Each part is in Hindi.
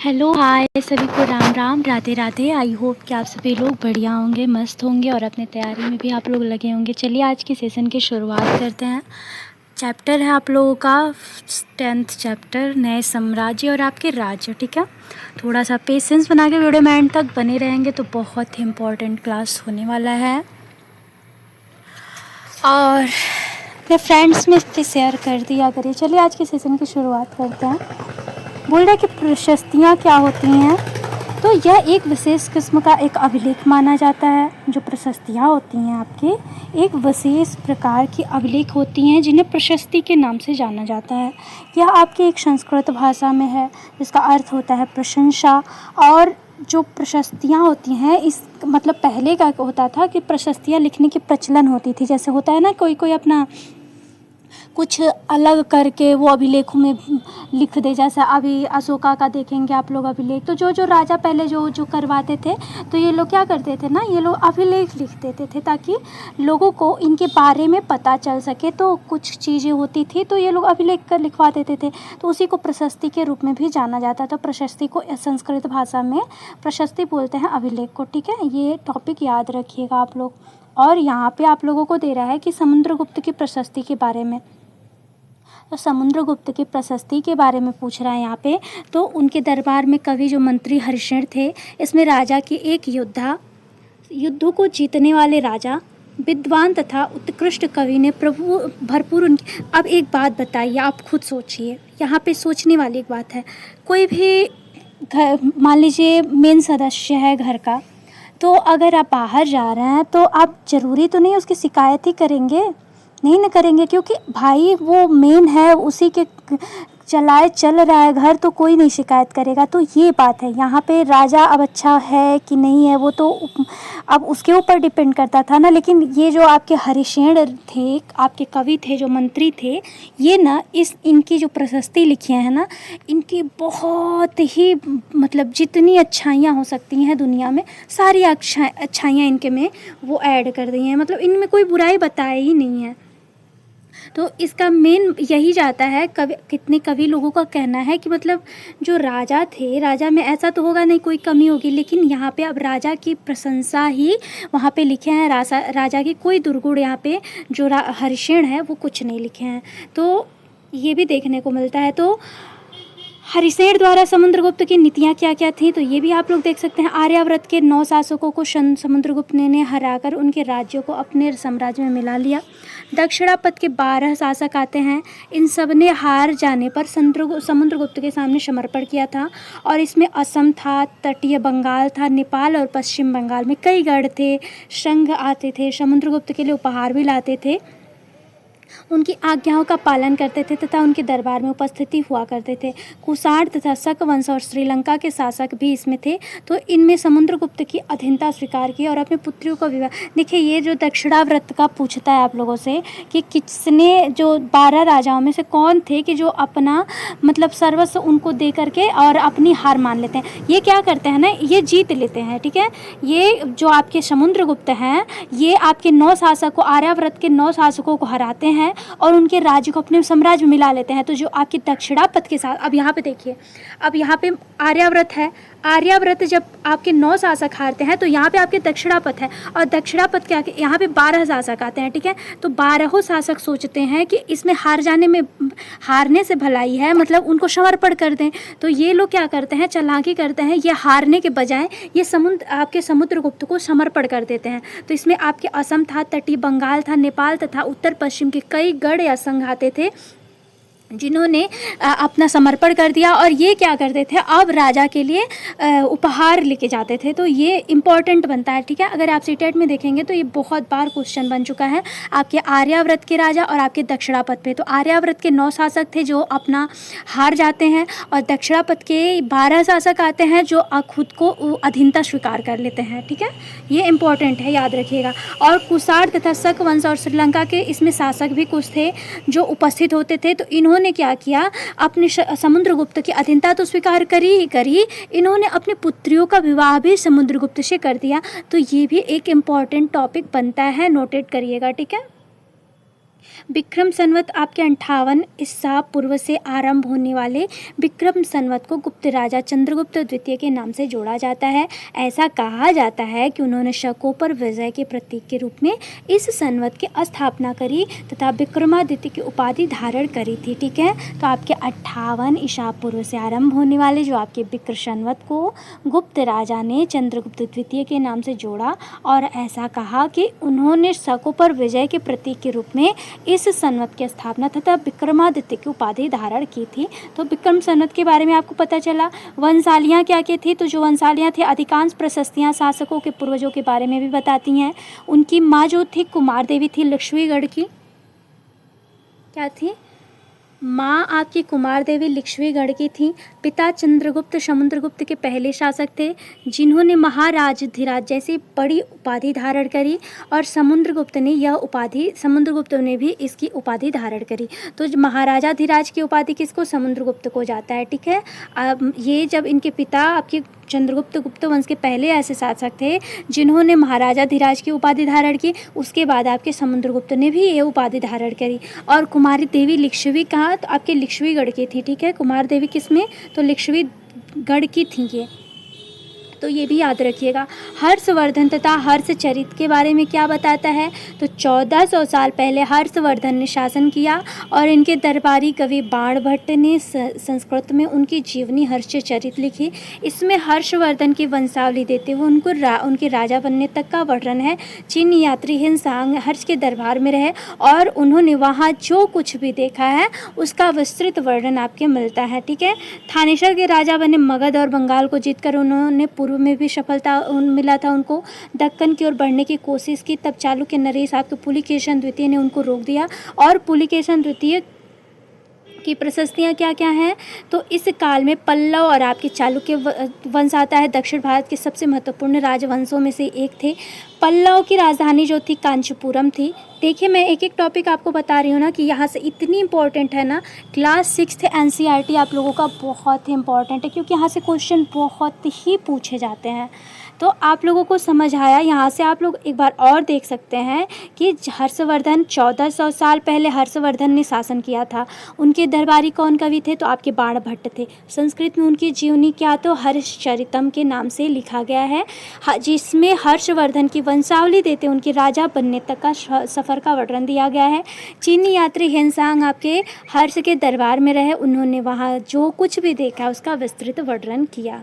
हेलो हाय सभी को राम राम राधे राधे। आई होप कि आप सभी लोग बढ़िया होंगे, मस्त होंगे और अपने तैयारी में भी आप लोग लगे होंगे। चलिए आज की सेशन की शुरुआत करते हैं। चैप्टर है आप लोगों का 10th चैप्टर, नए साम्राज्य और आपके राज्य। ठीक है, थोड़ा सा पेशेंस बना के वीडियो में एंड तक बने रहेंगे तो बहुत ही इम्पोर्टेंट क्लास होने वाला है। और अपने फ्रेंड्स में भी शेयर कर दिया करिए। चलिए आज की सेशन की शुरुआत करते हैं। बोल रहे कि प्रशस्तियाँ क्या होती हैं, तो यह एक विशेष किस्म का एक अभिलेख माना जाता है। जो प्रशस्तियाँ होती हैं आपके एक विशेष प्रकार की अभिलेख होती हैं जिन्हें प्रशस्ति के नाम से जाना जाता है। यह आपकी एक संस्कृत भाषा में है जिसका अर्थ होता है प्रशंसा। और जो प्रशस्तियाँ होती हैं इस मतलब पहले का होता था कि प्रशस्तियाँ लिखने की प्रचलन होती थी। जैसे होता है ना, कोई कोई अपना कुछ अलग करके वो अभिलेखों में लिख दे। जैसे अभी अशोका का देखेंगे आप लोग अभिलेख, तो जो जो राजा पहले जो जो करवाते थे तो ये लोग क्या करते थे ना, ये लोग अभिलेख लिख देते थे ताकि लोगों को इनके बारे में पता चल सके। तो कुछ चीज़ें होती थी तो ये लोग अभिलेख कर लिखवा देते थे, तो उसी को प्रशस्ति के रूप में भी जाना जाता है। तो प्रशस्ति को संस्कृत भाषा में प्रशस्ति बोलते हैं अभिलेख को। ठीक है, ये टॉपिक याद रखिएगा आप लोग। और यहाँ पे आप लोगों को दे रहा है कि समुद्रगुप्त की प्रशस्ति के बारे में। तो समुद्रगुप्त की प्रशस्ति के बारे में पूछ रहा है यहाँ पे। तो उनके दरबार में कवि जो मंत्री हरिश्चंद्र थे, इसमें राजा की एक युद्धों को जीतने वाले राजा, विद्वान तथा उत्कृष्ट कवि ने प्रभु भरपूर उनकी। अब एक बात बताइए, आप खुद सोचिए, यहाँ पे सोचने वाली एक बात है। कोई भी घर, मान लीजिए मेन सदस्य है घर का, तो अगर आप बाहर जा रहे हैं तो आप ज़रूरी तो नहीं उसकी शिकायत ही करेंगे, नहीं ना करेंगे, क्योंकि भाई वो मेन है, उसी के चलाए चल रहा है घर, तो कोई नहीं शिकायत करेगा। तो ये बात है यहाँ पे। राजा अब अच्छा है कि नहीं है वो तो अब उसके ऊपर डिपेंड करता था ना। लेकिन ये जो आपके हरिश्चंद्र थे, आपके कवि थे, जो मंत्री थे, ये ना इनकी जो प्रशस्ति लिखी है ना, इनकी बहुत ही मतलब जितनी अच्छाइयाँ हो सकती हैं दुनिया में, सारी अच्छाइयाँ इनके में वो ऐड कर दी हैं। मतलब इनमें कोई बुराई बताया ही नहीं है। तो इसका मेन यही जाता है। कितने कवि लोगों का कहना है कि मतलब जो राजा थे, राजा में ऐसा तो होगा नहीं कोई कमी होगी, लेकिन यहाँ पे अब राजा की प्रशंसा ही वहाँ पे लिखे हैं। राजा की कोई दुर्गुण यहाँ पे जो हरिश्चंद्र है वो कुछ नहीं लिखे हैं। तो ये भी देखने को मिलता है। तो हरिश्चंद्र द्वारा समुद्रगुप्त की नीतियाँ क्या क्या थी, तो ये भी आप लोग देख सकते हैं। आर्यावर्त के 9 शासकों को समुद्रगुप्त ने हराकर उनके राज्यों को अपने साम्राज्य में मिला लिया। दक्षिणापथ के 12 शासक आते हैं। इन सब ने हार जाने पर समुद्रगुप्त के सामने समर्पण किया था। और इसमें असम था, तटीय बंगाल था, नेपाल और पश्चिम बंगाल में कई गढ़ थे, संघ आते थे, समुद्रगुप्त के लिए उपहार भी लाते थे, उनकी आज्ञाओं का पालन करते थे तथा उनके दरबार में उपस्थिति हुआ करते थे। कुषाण तथा शक वंश और श्रीलंका के शासक भी इसमें थे। तो इनमें समुद्रगुप्त की अधीनता स्वीकार की और अपने पुत्रियों का विवाह। देखिए, ये जो दक्षिणाव्रत का पूछता है आप लोगों से कि किसने, जो 12 राजाओं में से कौन थे कि जो अपना मतलब सर्वस्व उनको दे करके और अपनी हार मान लेते हैं। ये क्या करते हैं ना, ये जीत लेते हैं। ठीक है, ये जो आपके समुद्रगुप्त हैं, ये आपके 9 शासकों, आर्यावर्त के 9 शासकों को हराते हैं और उनके राज्य को अपने साम्राज्य में मिला लेते हैं। तो जो आपकी दक्षिणापथ के साथ, अब यहाँ पे देखिए, अब यहाँ पे आर्यावर्त है। आर्यावर्त जब आपके 9 शासक हारते हैं तो यहाँ पे आपके दक्षिणापथ है, और दक्षिणापथ के आके यहाँ पे 12 शासक आते हैं। ठीक है, तो 12 शासक सोचते हैं कि इसमें हारने से भलाई है, मतलब उनको समर्पण कर दें। तो ये लोग क्या करते हैं, चालाकी करते हैं, ये हारने के बजाय ये आपके समुद्रगुप्त को समर्पण कर देते हैं। तो इसमें आपके असम था, तटीय बंगाल था, नेपाल तथा उत्तर पश्चिम के कई गढ़ या संघ आते थे जिन्होंने अपना समर्पण कर दिया। और ये क्या करते थे, अब राजा के लिए उपहार लेके जाते थे। तो ये इम्पॉर्टेंट बनता है। ठीक है, अगर आप सीटेट में देखेंगे तो ये बहुत बार क्वेश्चन बन चुका है आपके आर्यावर्त के राजा और आपके दक्षिणापथ पे। तो आर्यावर्त के 9 शासक थे जो अपना हार जाते हैं, और दक्षिणापथ के 12 शासक आते हैं जो खुद को अधीनता स्वीकार कर लेते हैं। ठीक है, ये इम्पॉर्टेंट है, याद रखिएगा। और कुषाण तथा शक वंश और श्रीलंका के इसमें शासक भी कुछ थे जो उपस्थित होते थे। तो इन्होंने क्या किया, अपने समुद्रगुप्त की अधीनता तो स्वीकार करी, इन्होंने अपनी पुत्रियों का विवाह भी समुद्रगुप्त से कर दिया। तो ये भी एक इम्पॉर्टेंट टॉपिक बनता है, नोटेट करिएगा। ठीक है, विक्रम संवत आपके 58 ईसा पूर्व से आरंभ होने वाले विक्रम संवत को गुप्त राजा चंद्रगुप्त द्वितीय के नाम से जोड़ा जाता है। ऐसा कहा जाता है कि उन्होंने शकों पर विजय के प्रतीक के रूप में इस संवत की स्थापना करी तथा विक्रमादित्य की उपाधि धारण करी थी। ठीक है, तो आपके 58 ईसा पूर्व से आरंभ होने वाले जो आपके विक्रम संवत को गुप्त राजा ने चंद्रगुप्त द्वितीय के नाम से जोड़ा और ऐसा कहा कि उन्होंने शकों पर विजय के प्रतीक के रूप में इस संवत की स्थापना तथा विक्रमादित्य की उपाधि धारण की थी। तो विक्रम संवत के बारे में आपको पता चला। वंशालियाँ क्या क्या थी, तो जो वंशालियाँ थी अधिकांश प्रशस्तियाँ शासकों के पूर्वजों के बारे में भी बताती हैं। उनकी माँ जो थी कुमार देवी थी लक्ष्मीगढ़ की, क्या थी, माँ आपकी कुमार देवी लक्ष्मीगढ़ की थी। पिता चंद्रगुप्त समुद्रगुप्त के पहले शासक थे जिन्होंने महाराजाधिराज जैसी बड़ी उपाधि धारण करी और समुद्रगुप्त ने भी इसकी उपाधि धारण करी। तो महाराजाधिराज की उपाधि किसको, समुद्रगुप्त को जाता है। ठीक है, अब ये जब इनके पिता आपके चंद्रगुप्त गुप्त वंश के पहले ऐसे शासक थे जिन्होंने महाराजाधिराज की उपाधि धारण की, उसके बाद आपके समुद्रगुप्त ने भी ये उपाधि धारण करी। और कुमारी देवी लिच्छवी कहाँ, तो आपके लिच्छवीगढ़ की थी। ठीक है, कुमार देवी किसमें, तो लिच्छवीगढ़ की थी ये, तो ये भी याद रखिएगा। हर्षवर्धन तथा हर्षचरित के बारे में क्या बताता है, तो 1400 साल पहले हर्षवर्धन ने शासन किया और इनके दरबारी कवि बाणभट्ट ने संस्कृत में उनकी जीवनी हर्षचरित लिखी। इसमें हर्षवर्धन की वंशावली देते हुए उनके राजा बनने तक का वर्णन है। चीनी यात्री हिनसांग हर्ष के दरबार में रहे और उन्होंने वहाँ जो कुछ भी देखा है उसका विस्तृत वर्णन आपके मिलता है। ठीक है, थानेश्वर के राजा बने, मगध और बंगाल को जीतकर उन्होंने पूर्व में भी सफलता मिला था उनको, दक्कन की ओर बढ़ने की कोशिश की। तब चालुक्य नरेश आपके पुलिकेशन द्वितीय ने उनको रोक दिया। और पुलिकेशन द्वितीय की प्रशस्तियाँ क्या क्या हैं, तो इस काल में पल्लव और आपके चालुक्य वंश आता है। दक्षिण भारत के सबसे महत्वपूर्ण राजवंशों में से एक थे। पल्लव की राजधानी जो थी कांचीपुरम थी। देखिए, मैं एक एक टॉपिक आपको बता रही हूँ ना कि यहाँ से इतनी इंपॉर्टेंट है ना, क्लास 6 एनसीईआरटी आप लोगों का बहुत ही इंपॉर्टेंट है क्योंकि यहाँ से क्वेश्चन बहुत ही पूछे जाते हैं। तो आप लोगों को समझ आया। यहाँ से आप लोग एक बार और देख सकते हैं कि हर्षवर्धन 1400 साल पहले हर्षवर्धन ने शासन किया था। उनके दरबारी कौन कवि थे, तो आपके बाणभट्ट थे। संस्कृत में उनकी जीवनी क्या, तो हर्षचरितम के नाम से लिखा गया है, जिसमें हर्षवर्धन की वंशावली देते उनके राजा बनने तक का सफ़र का वर्णन दिया गया है। चीनी यात्री हिनसांग आपके हर्ष के दरबार में रहे, उन्होंने वहाँ जो कुछ भी देखा उसका विस्तृत वर्णन किया।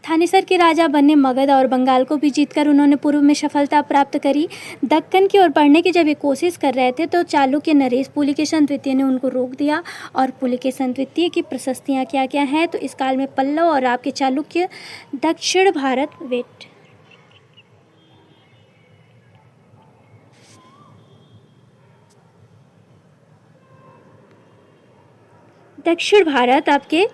थानेसर के राजा बने, मगध और बंगाल को भी जीतकर उन्होंने पूर्व में सफलता प्राप्त करी। दक्कन की ओर बढ़ने की जब ये कोशिश कर रहे थे तो चालुक्य नरेश पुलिकेशन द्वितीय ने उनको रोक दिया। और पुलिकेशन द्वितीय की प्रशस्तियाँ क्या क्या हैं, तो इस काल में पल्लव और आपके चालुक्य दक्षिण भारत आपके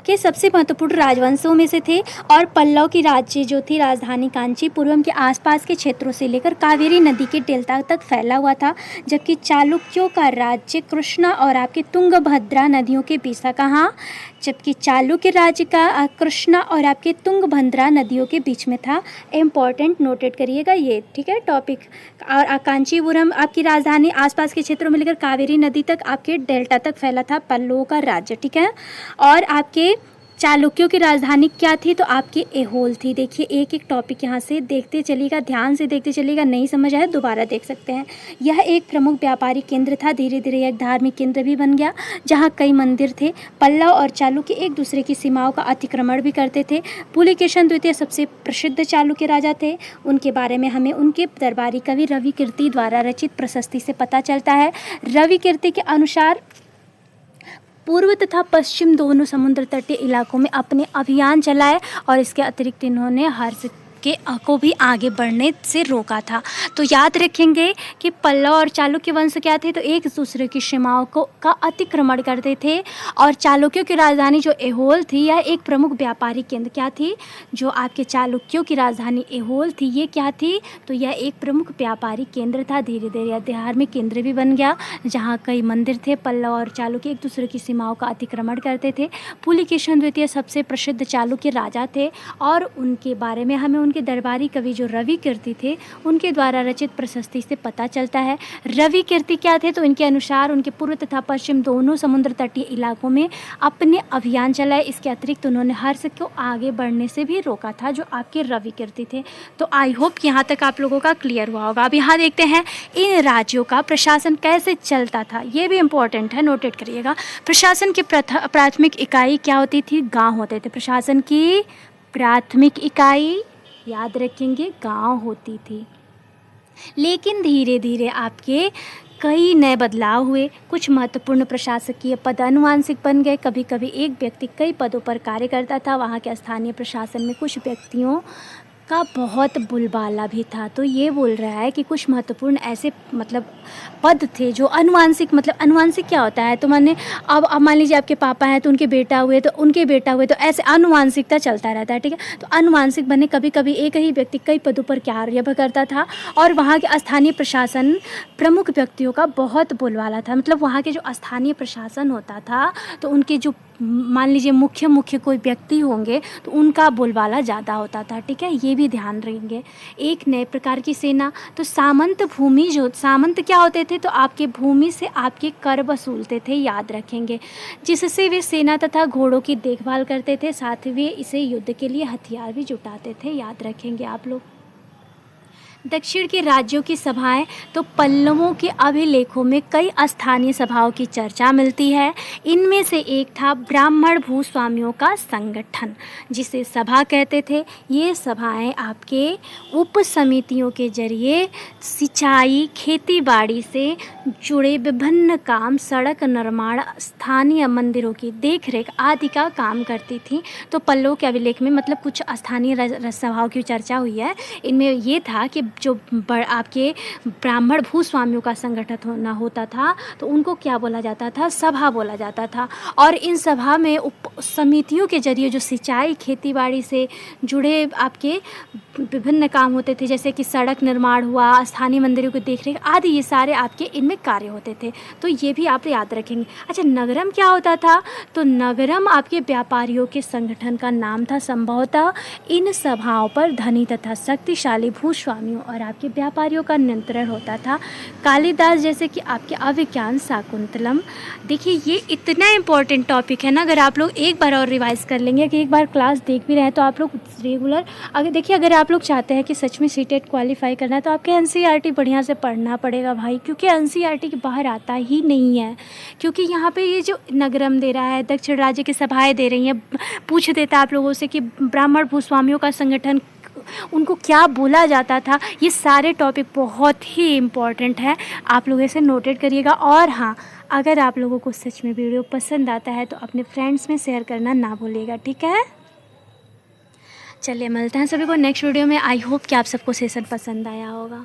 के सबसे महत्वपूर्ण राजवंशों में से थे। और पल्लव की राज्य जो थी राजधानी कांचीपुरम के आसपास के क्षेत्रों से लेकर कावेरी नदी के डेल्टा तक फैला हुआ था, जबकि चालुक्यों का राज्य कृष्णा और आपके तुंगभद्रा नदियों के बीच था। कहाँ, जबकि चालुक्य राज्य का कृष्णा और आपके तुंगभद्रा नदियों के बीच में था। इम्पॉर्टेंट नोटेड करिएगा ये। ठीक है, टॉपिक। और कांचीपुरम आपकी राजधानी आसपास के क्षेत्रों में लेकर कावेरी नदी तक आपके डेल्टा तक फैला था पल्लवों का राज्य। ठीक है, और आपके चालुक्यों की राजधानी क्या थी, तो आपकी ऐहोल थी। देखिए, एक एक टॉपिक यहाँ से देखते चलिएगा, ध्यान से देखते चलिएगा, नहीं समझ आया दोबारा देख सकते हैं। यह एक प्रमुख व्यापारी केंद्र था, धीरे धीरे एक धार्मिक केंद्र भी बन गया जहाँ कई मंदिर थे। पल्लव और चालुक्य एक दूसरे की सीमाओं का अतिक्रमण भी करते थे। पुलिकेशन द्वितीय सबसे प्रसिद्ध चालुक्य राजा थे। उनके बारे में हमें उनके दरबारी कवि रविकीर्ति द्वारा रचित प्रशस्ति से पता चलता है। रविकीर्ति के अनुसार पूर्व तथा पश्चिम दोनों समुद्र तटीय इलाकों में अपने अभियान चलाए और इसके अतिरिक्त इन्होंने हर्ष को भी आगे बढ़ने से रोका था। तो याद रखेंगे कि पल्लव और चालुक्य वंश क्या थे, तो एक दूसरे की सीमाओं का अतिक्रमण करते थे। और चालुक्यों की राजधानी जो ऐहोल थी, यह एक प्रमुख व्यापारिक केंद्र क्या थी, जो आपके चालुक्यों की राजधानी ऐहोल थी, ये क्या थी, तो यह एक प्रमुख व्यापारिक केंद्र था। धीरे धीरे यह धार्मिक केंद्र भी बन गया, जहाँ कई मंदिर थे। पल्लव और चालुक्य एक दूसरे की सीमाओं का अतिक्रमण करते थे। पुलिकेशिन द्वितीय सबसे प्रसिद्ध चालुक्य राजा थे, और उनके बारे में हमें उनके दरबारी कवि जो रवि कीर्ति थे, उनके द्वारा रचित प्रशस्ति से पता चलता है। रवि कीर्ति क्या थे, तो इनके अनुसार उनके पूर्व तथा पश्चिम दोनों समुद्र तटीय इलाकों में अपने अभियान चलाए। इसके अतिरिक्त उन्होंने हर्ष को आगे बढ़ने से भी रोका था, जो आपके रवि कीर्ति थे। तो आई होप यहाँ तक आप लोगों का क्लियर हुआ होगा। अब यहाँ देखते हैं इन राज्यों का प्रशासन कैसे चलता था, ये भी इम्पोर्टेंट है, नोटेट करिएगा। प्रशासन की प्राथमिक इकाई क्या होती थी, गांव होते थे। प्रशासन की प्राथमिक इकाई याद रखेंगे गांव होती थी। लेकिन धीरे धीरे आपके कई नए बदलाव हुए। कुछ महत्वपूर्ण प्रशासकीय पद अनुवांशिक बन गए। कभी कभी एक व्यक्ति कई पदों पर कार्य करता था। वहाँ के स्थानीय प्रशासन में कुछ व्यक्तियों का बहुत बोलबाला भी था। तो ये बोल रहा है कि कुछ महत्वपूर्ण ऐसे मतलब पद थे जो अनुवांशिक, मतलब अनुवांशिक क्या होता है, तो मैंने अब मान लीजिए आपके पापा हैं तो उनके बेटा हुए, तो उनके बेटा हुए, तो ऐसे अनुवांशिकता चलता रहता है, ठीक है। तो अनुवांशिक बने, कभी कभी एक ही व्यक्ति कई पदों पर कार्य करता था, और वहाँ के स्थानीय प्रशासन प्रमुख व्यक्तियों का बहुत बोलबाला था। मतलब वहाँ के जो स्थानीय प्रशासन होता था, तो उनके जो मान लीजिए मुख्य कोई व्यक्ति होंगे, तो उनका बोलबाला ज़्यादा होता था, ठीक है, ये भी ध्यान रखेंगे। एक नए प्रकार की सेना, तो सामंत भूमि, जो सामंत क्या होते थे, तो आपके भूमि से आपके कर वसूलते थे, याद रखेंगे, जिससे वे सेना तथा घोड़ों की देखभाल करते थे। साथ ही वे इसे युद्ध के लिए हथियार भी जुटाते थे, याद रखेंगे आप लोग। दक्षिण के राज्यों की सभाएं, तो पल्लवों के अभिलेखों में कई स्थानीय सभाओं की चर्चा मिलती है। इनमें से एक था ब्राह्मण भूस्वामियों का संगठन, जिसे सभा कहते थे। ये सभाएं आपके उप समितियों के जरिए सिंचाई, खेती बाड़ी से जुड़े विभिन्न काम, सड़क निर्माण, स्थानीय मंदिरों की देखरेख आदि का काम करती थी। तो पल्लवों के अभिलेख में मतलब कुछ स्थानीय सभाओं की चर्चा हुई है। इनमें ये था कि जो आपके ब्राह्मण भूस्वामियों का संगठन होता था, तो उनको क्या बोला जाता था, सभा बोला जाता था। और इन सभा में उप समितियों के जरिए जो सिंचाई, खेतीबाड़ी से जुड़े आपके विभिन्न काम होते थे, जैसे कि सड़क निर्माण हुआ, स्थानीय मंदिरों की देखरेख आदि, ये सारे आपके इनमें कार्य होते थे। तो ये भी आप याद रखेंगे। अच्छा, नगरम क्या होता था, तो नगरम आपके व्यापारियों के संगठन का नाम था। संभवतः इन सभाओं पर धनी तथा शक्तिशाली भूस्वामियों और आपके व्यापारियों का नियंत्रण होता था। कालिदास जैसे कि आपके अभिज्ञान शाकुंतलम। देखिए, ये इतना इम्पोर्टेंट टॉपिक है ना, अगर आप लोग एक बार और रिवाइज कर लेंगे, कि एक बार क्लास देख भी रहे हैं, तो आप लोग रेगुलर अगर आप लोग चाहते हैं कि सच में सीटेट क्वालिफाई करना है, तो आपके एनसीईआरटी बढ़िया से पढ़ना पड़ेगा भाई, क्योंकि एनसीईआरटी के बाहर आता ही नहीं है। क्योंकि यहाँ पे ये जो नगरम दे रहा है, दक्षिण राज्य की सभाएं दे रही हैं, पूछ देता है आप लोगों से कि ब्राह्मण भूस्वामियों का संगठन, उनको क्या बोला जाता था, ये सारे टॉपिक बहुत ही इम्पॉर्टेंट है, आप लोग इसे नोटेट करिएगा। और हाँ, अगर आप लोगों को सच में वीडियो पसंद आता है तो अपने फ्रेंड्स में शेयर करना ना भूलिएगा, ठीक है। चलिए, मिलते हैं सभी को नेक्स्ट वीडियो में। आई होप कि आप सबको सेशन पसंद आया होगा।